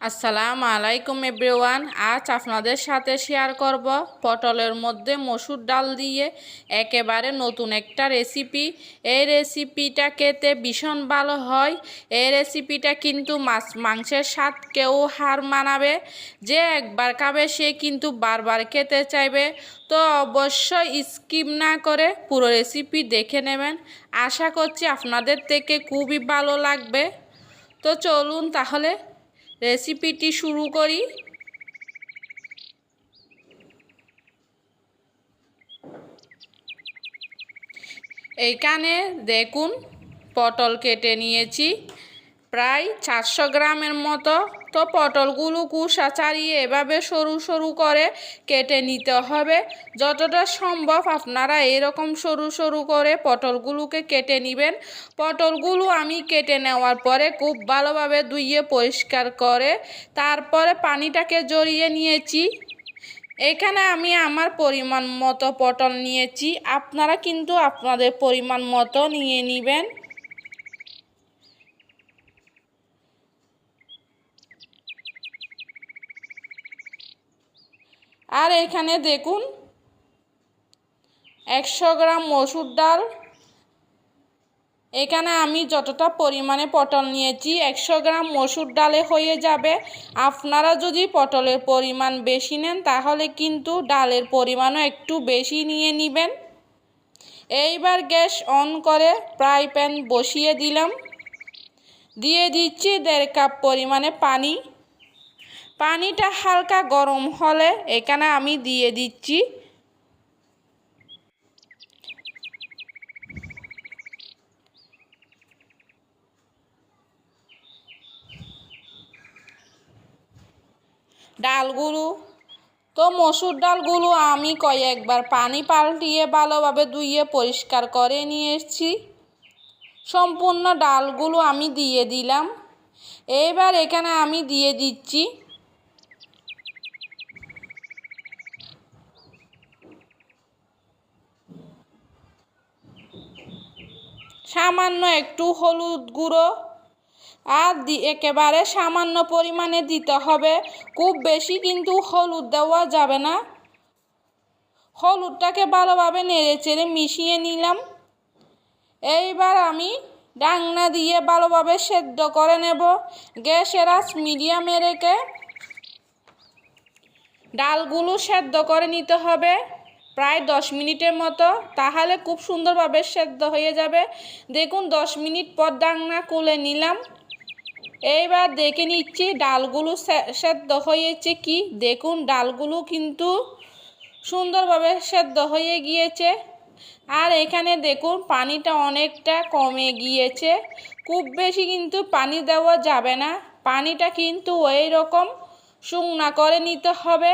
আসসালামু আলাইকুম এভরিওয়ান। আজ আপনাদের সাথে শেয়ার করব পটলের মধ্যে মসুর ডাল দিয়ে একেবারে নতুন একটা রেসিপি। এই রেসিপিটা খেতে ভীষণ ভালো হয়। এই রেসিপিটা কিন্তু মাংসের স্বাদকেও হার মানাবে। যে একবার খাবে সে কিন্তু বারবার খেতে চাইবে। তো অবশ্যই স্কিপ না করে পুরো রেসিপি দেখে নেবেন। আশা করছি আপনাদের থেকে খুবই ভালো লাগবে। তো চলুন তাহলে রেসিপিটি শুরু করি। এইখানে দেখুন পটল কেটে নিয়েছি প্রায় 400 গ্রামের মতো। তো পটলগুলো কুসা ছাড়িয়ে এভাবে সরু সরু করে কেটে নিতে হবে। যতটা সম্ভব আপনারা এরকম সরু সরু করে পটলগুলোকে কেটে নেবেন। পটলগুলো আমি কেটে নেওয়ার পরে খুব ভালোভাবে ধুইয়ে পরিষ্কার করে তারপরে পানিটাকে ঝরিয়ে নিয়েছি। এখানে আমি আমার পরিমাণ মতো পটল নিয়েছি, আপনারা কিন্তু আপনাদের পরিমাণ মতো নিয়ে নেবেন। আর এখানে দেখুন 100 গ্রাম মসুর ডাল। এখানে আমি যতটা পরিমাণে পটল নিয়েছি 100 গ্রাম মসুর ডালে হয়ে যাবে। আপনারা যদি পটলের পরিমাণ বেশি নেন তাহলে কিন্তু ডালের পরিমাণও একটু বেশি নিয়ে নেবেন। এইবার গ্যাস অন করে ফ্রাই প্যান বসিয়ে দিলাম। দিয়ে দিচ্ছি 1.5 কাপ পরিমাণে পানি। পানিটা হালকা গরম হলে এখানে আমি দিয়ে দিচ্ছি ডালগুলো। তো মসুর ডালগুলো আমি কয়েকবার পানি পাল্টিয়ে ভালোভাবে ধুইয়ে পরিষ্কার করে নিয়েছি। সম্পূর্ণ ডালগুলো আমি দিয়ে দিলাম। এবার এখানে আমি দিয়ে দিচ্ছি সামান্য একটু হলুদ গুঁড়ো। আর একেবারে সামান্য পরিমাণে দিতে হবে, খুব বেশি কিন্তু হলুদ দেওয়া যাবে না। হলুদটাকে ভালোভাবে নেড়েচেড়ে মিশিয়ে নিলাম। এইবার আমি ডাংনা দিয়ে ভালোভাবে সেদ্ধ করে নেব। গ্যাসের আঁচ মিডিয়ামে রেখে ডালগুলো সেদ্ধ করে নিতে হবে প্রায় 10 মিনিটের মতো, তাহলে খুব সুন্দরভাবে সেদ্ধ হয়ে যাবে। দেখুন 10 মিনিট পর ডাংনা খুলে নিলাম। এইবার দেখে নিচ্ছি ডালগুলো সেদ্ধ হয়েছে কি। দেখুন ডালগুলো কিন্তু সুন্দরভাবে সেদ্ধ হয়ে গিয়েছে। আর এখানে দেখুন পানিটা অনেকটা কমে গিয়েছে। খুব বেশি কিন্তু পানি দেওয়া যাবে না, পানিটা কিন্তু ওই রকম শুকনা করে নিতে হবে।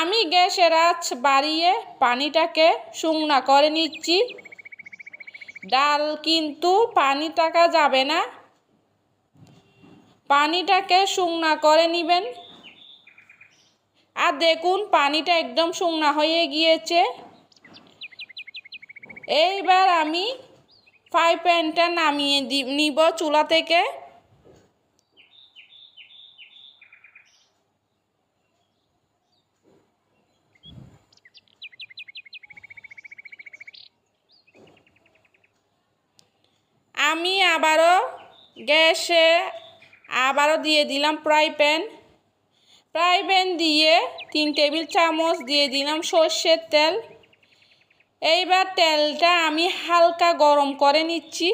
আমি গ্যাসের আঁচ বাড়িয়ে পানিটাকে শুকনা করে নিচ্ছি। ডাল কিন্তু পানি থাকা যাবে না, পানিটাকে শুকনা করে নেবেন। আর দেখুন পানিটা একদম শুকনা হয়ে গিয়েছে। এইবার আমি ফ্রাই প্যানটা নামিয়ে নিব চুলা থেকে। আমি গ্যাসে আবারও দিয়ে দিলাম ফ্রাই প্যান দিয়ে 3 টেবিল চামচ দিয়ে দিলাম সর্ষের তেল। এইবার তেলটা আমি হালকা গরম করে নিচ্ছি।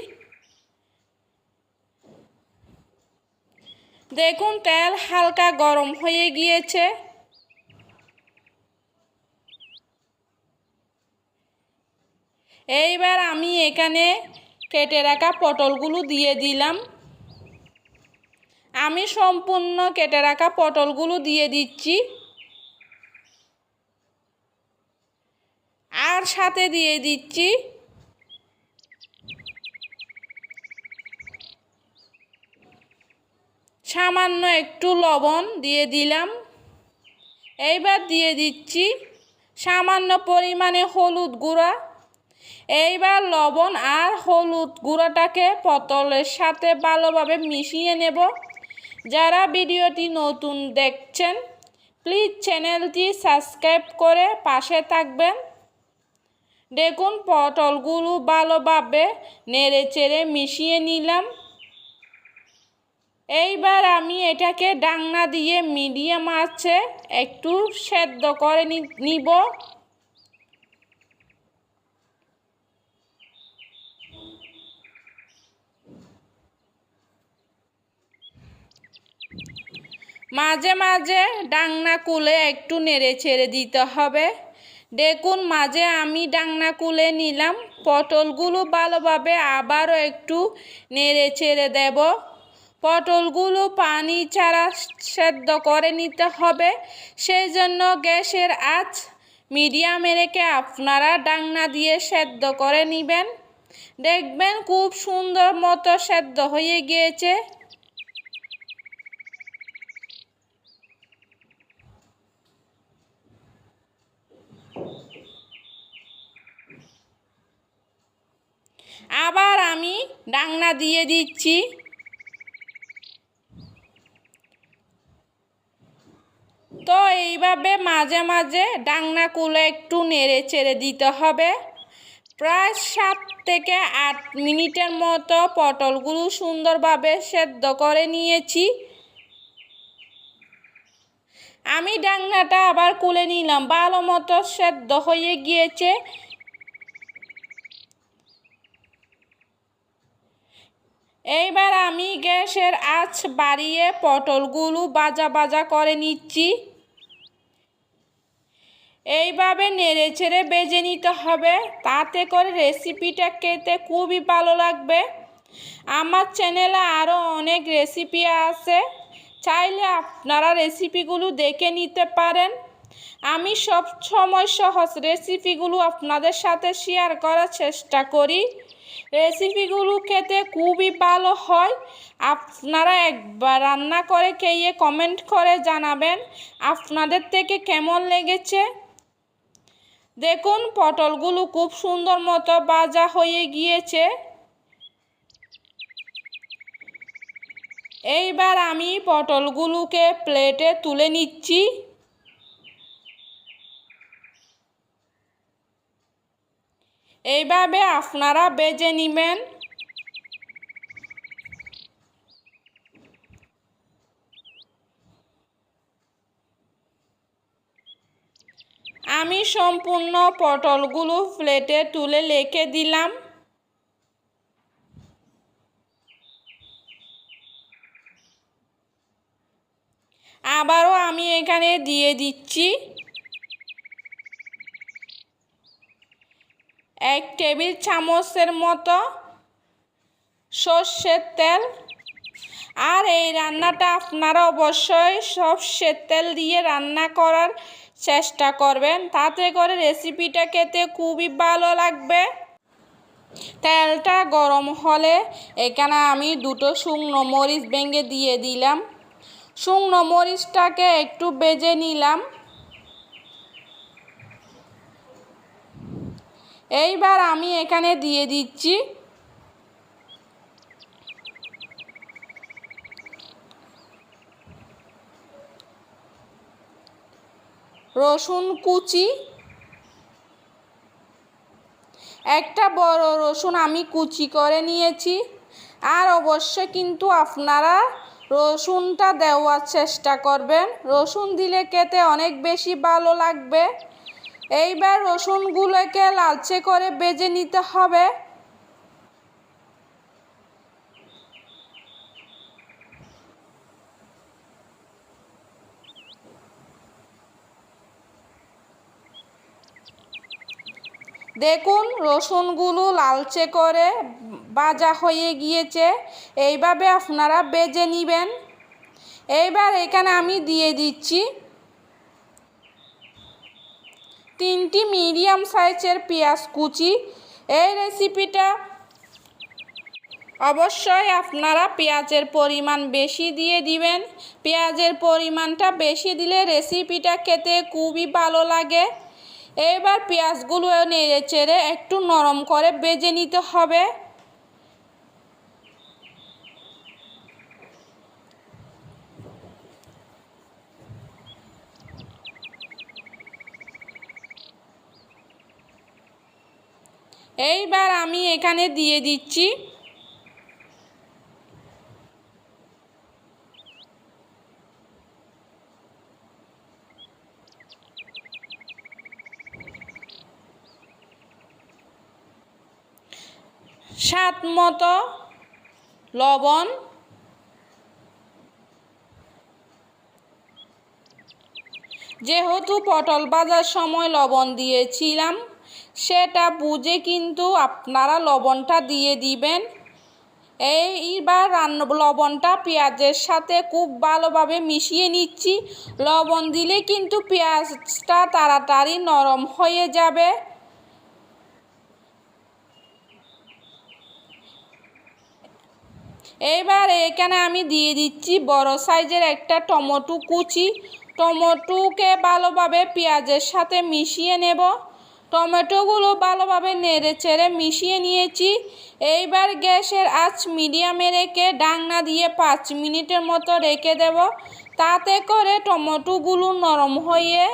দেখুন তেল হালকা গরম হয়ে গিয়েছে। এইবার আমি এখানে কেটে রাখা পটলগুলো দিয়ে দিলাম। আমি সম্পূর্ণ কেটে রাখা পটলগুলো দিয়ে দিচ্ছি। আর সাথে দিয়ে দিচ্ছি সামান্য একটু লবণ দিয়ে দিলাম। এইবার দিয়ে দিচ্ছি সামান্য পরিমাণে হলুদ গুঁড়া। এইবার লবণ আর হলুদ গুঁড়াটাকে পটলের সাথে ভালোভাবে মিশিয়ে নেব। যারা ভিডিওটি নতুন দেখছেন প্লিজ চ্যানেলটি সাবস্ক্রাইব করে পাশে থাকবেন। দেখুন পটলগুলো ভালোভাবে নেড়েচেড়ে মিশিয়ে নিলাম। এইবার আমি এটাকে ঢাকনা দিয়ে মিডিয়াম আঁচে একটু সেদ্ধ করে নিব। মাঝে মাঝে ঢাকনা খুলে একটু নেড়ে ছেড়ে দিতে হবে। দেখুন মাঝে আমি ঢাকনা খুলে নিলাম। পটলগুলো ভালোভাবে আবারও একটু নেড়ে ছেড়ে দেব। পটলগুলো পানি ছাড়া সেদ্ধ করে নিতে হবে, সেই জন্য গ্যাসের আঁচ মিডিয়ামে রেখে আপনারা ঢাকনা দিয়ে সেদ্ধ করে নেবেন। দেখবেন খুব সুন্দর মতো সেদ্ধ হয়ে গিয়েছে। আবার আমি ঢাকনা দিয়ে দিচ্ছি। তো এইভাবে মাঝে মাঝে ঢাকনা খুলে একটু নেড়ে চেড়ে দিতে হবে। প্রায় 7 থেকে 8 মিনিটের মতো পটলগুলো সুন্দরভাবে সেদ্ধ করে নিয়েছি। আমি ঢাকনাটা আবার খুলে নিলাম, ভালো মতো সেদ্ধ হয়ে গিয়েছে। এইবার আমি গ্যাসের আঁচ বাড়িয়ে পটলগুলো ভাজা ভাজা করে নিচ্ছি। এইভাবে নেড়ে ছেড়ে ভেজে নিতে হবে, তাতে করে রেসিপিটা খেতে খুবই ভালো লাগবে। আমার চ্যানেলে আরও অনেক রেসিপি আছে, চাইলে আপনারা রেসিপিগুলো দেখে নিতে পারেন। আমি সব সময় সহজ রেসিপিগুলো আপনাদের সাথে শেয়ার করার চেষ্টা করি। রেসিপিগুলো খেতে খুবই ভালো হয়। আপনারা একবার রান্না করে খেয়ে কমেন্ট করে জানাবেন আপনাদের থেকে কেমন লেগেছে। দেখুন পটলগুলো খুব সুন্দর মতো ভাজা হয়ে গিয়েছে। এইবার আমি পটলগুলোকে প্লেটে তুলে নিচ্ছি। এইভাবে আপনারা ভেজে নেবেন। আমি সম্পূর্ণ পটলগুলো প্লেটে তুলে রেখে দিলাম। আবারও আমি এখানে দিয়ে দিচ্ছি 1 টেবিল চামচের মতো সর্ষের তেল। আর এই রান্নাটা আপনারা অবশ্যই সর্ষের তেল দিয়ে রান্না করার চেষ্টা করবেন, তাতে করে রেসিপিটা খেতে খুবই ভালো লাগবে। তেলটা গরম হলে এখানে আমি 2টো শুকনো মরিচ ভেঙে দিয়ে দিলাম। শুকনো মরিচটাকে একটু ভেজে নিলাম। এইবার আমি এখানে দিয়ে দিচ্ছি রসুন কুচি। একটা বড় রসুন আমি কুচি করে নিয়েছি। আর অবশ্যই কিন্তু আপনারা রসুনটা দেওয়ার চেষ্টা করবেন, রসুন দিলে খেতে অনেক বেশি ভালো লাগবে। এইবার রসুনগুলোকে লালচে করে ভেজে নিতে হবে। দেখুন রসুনগুলো লালচে করে ভাজা হয়ে গিয়েছে। এইভাবে আপনারা ভেজে নেবেন। এইবার এখানে আমি দিয়ে দিচ্ছি 3টি মিডিয়াম সাইজের পেঁয়াজ কুচি। এই রেসিপিটা অবশ্যই আপনারা পেঁয়াজের পরিমাণ বেশি দিয়ে দিবেন। পেঁয়াজের পরিমাণটা বেশি দিলে রেসিপিটা খেতে খুবই ভালো লাগে। এবার পেঁয়াজগুলো নেড়ে চেড়ে একটু নরম করে ভেজে নিতে হবে। এইবার আমি এখানে দিয়ে দিচ্ছি স্বাদ মতো লবণ, যেহেতু পটল ভাজার সময় লবণ দিয়েছিলাম সেটা বুঝে কিন্তু আপনারা লবণটা দিয়ে দিবেন। এইবার লবণটা পেঁয়াজের সাথে খুব ভালোভাবে মিশিয়ে নিচ্ছি। লবণ দিলে কিন্তু পেঁয়াজটা তাড়াতাড়ি নরম হয়ে যাবে। এইবার এখানে আমি দিয়ে দিচ্ছি বড় সাইজের একটা টমেটো কুচি। টমেটোকে ভালোভাবে পেঁয়াজের সাথে মিশিয়ে নেব। টমেটোগুলো ভালোভাবে নেড়ে চেড়ে মিশিয়ে নিয়েছি। এইবার গ্যাসের আঁচ মিডিয়ামে রেখে ঢাকনা দিয়ে 5 মিনিটের মতো রেখে দেব, তাতে করে টমেটোগুলো নরম হয়ে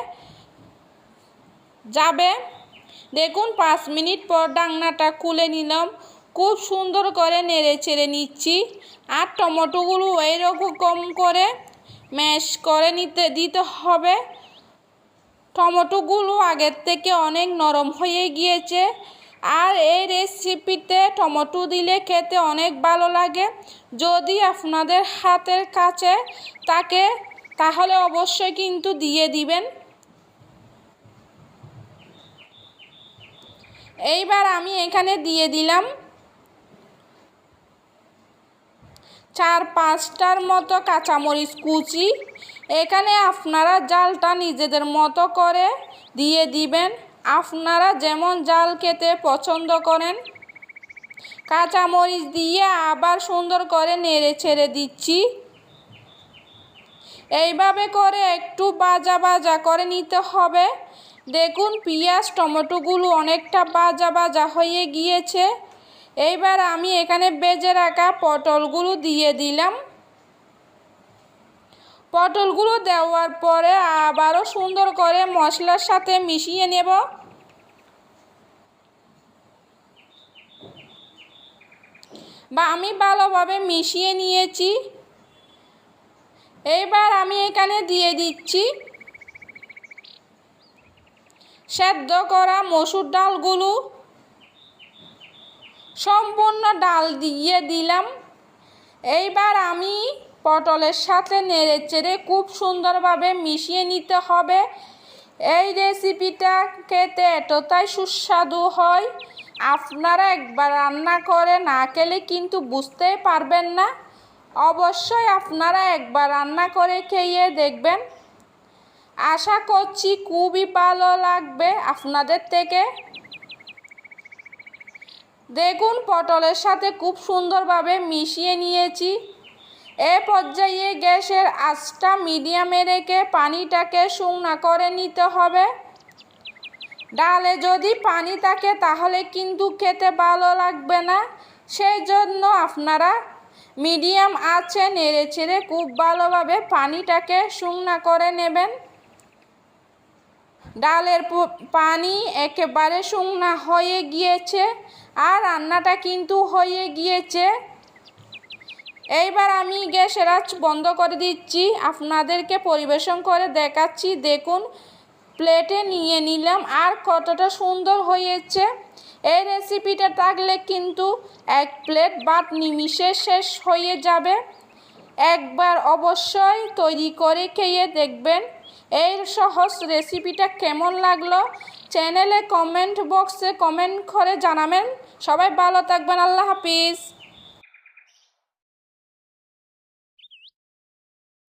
যাবে। দেখুন 5 মিনিট পর ঢাকনাটা খুলে নিলাম। খুব সুন্দর করে নেড়ে চেড়ে নিচ্ছি। আর টমেটোগুলো এইরকম করে ম্যাশ করে দিতে হবে। টমেটোগুলো আগের থেকে অনেক নরম হয়ে গিয়েছে। আর এই রেসিপিতে টমেটো দিলে খেতে অনেক ভালো লাগে। যদি আপনাদের হাতের কাছে থাকে তাহলে অবশ্যই কিন্তু দিয়ে দিবেন। এইবার আমি এখানে দিয়ে দিলাম 4-5টার মতো কাঁচামরিচ কুচি। এখানে আপনারা জালটা নিজেদের মতো করে দিয়ে দিবেন, আপনারা যেমন জাল খেতে পছন্দ করেন। কাঁচামরিচ দিয়ে আবার সুন্দর করে নেড়ে ছেড়ে দিচ্ছি। এইভাবে করে একটু ভাজা ভাজা করে নিতে হবে। দেখুন পেঁয়াজ টমেটোগুলো অনেকটা ভাজা ভাজা হয়ে গিয়েছে। এইবার আমি এখানে ভেজে রাখা পটলগুলো দিয়ে দিলাম। পটলগুলো দেওয়ার পরে আবারও সুন্দর করে মশলার সাথে মিশিয়ে নেব। আমি ভালোভাবে মিশিয়ে নিয়েছি। এইবার আমি এখানে দিয়ে দিচ্ছি সেদ্ধ করা মসুর ডালগুলো। সম্পূর্ণ ডাল দিয়ে দিলাম। এইবার আমি পটলের সাথে নেড়ে চেড়ে খুব সুন্দরভাবে মিশিয়ে নিতে হবে। এই রেসিপিটা খেতে এতটাই সুস্বাদু হয়, আপনারা একবার রান্না করে না খেলে কিন্তু বুঝতেই পারবেন না। অবশ্যই আপনারা একবার রান্না করে খেয়ে দেখবেন। আশা করছি খুবই ভালো লাগবে আপনাদের থেকে। দেখুন পটলের সাথে খুব সুন্দরভাবে মিশিয়ে নিয়েছি। এ পর্যায়ে গ্যাসের আঁচটা মিডিয়ামে রেখে পানিটাকে শুকনা করে নিতে হবে। ডালে যদি পানি থাকে তাহলে কিন্তু খেতে ভালো লাগবে না। সেই জন্য আপনারা মিডিয়াম আঁচে নেড়ে চেড়ে খুব ভালোভাবে পানিটাকে শুকনা করে নেবেন। ডালের পানি একেবারে শুকনা হয়ে গিয়েছে আর রান্নাটা কিন্তু হয়ে গিয়েছে। এইবার আমি গ্যাসের আঁচ বন্ধ করে দিচ্ছি, আপনাদেরকে পরিবেশন করে দেখাচ্ছি। দেখুন প্লেটে নিয়ে নিলাম আর কতটা সুন্দর হয়েছে। এই রেসিপিটা থাকলে কিন্তু 1 প্লেট ভাত নিমিষে শেষ হয়ে যাবে। একবার অবশ্যই তৈরি করে খেয়ে দেখবেন। এই সহজ রেসিপিটা কেমন লাগলো চ্যানেলে কমেন্ট বক্সে কমেন্ট করে জানাবেন। সবাই ভালো থাকবেন। আল্লাহ হাফিজ।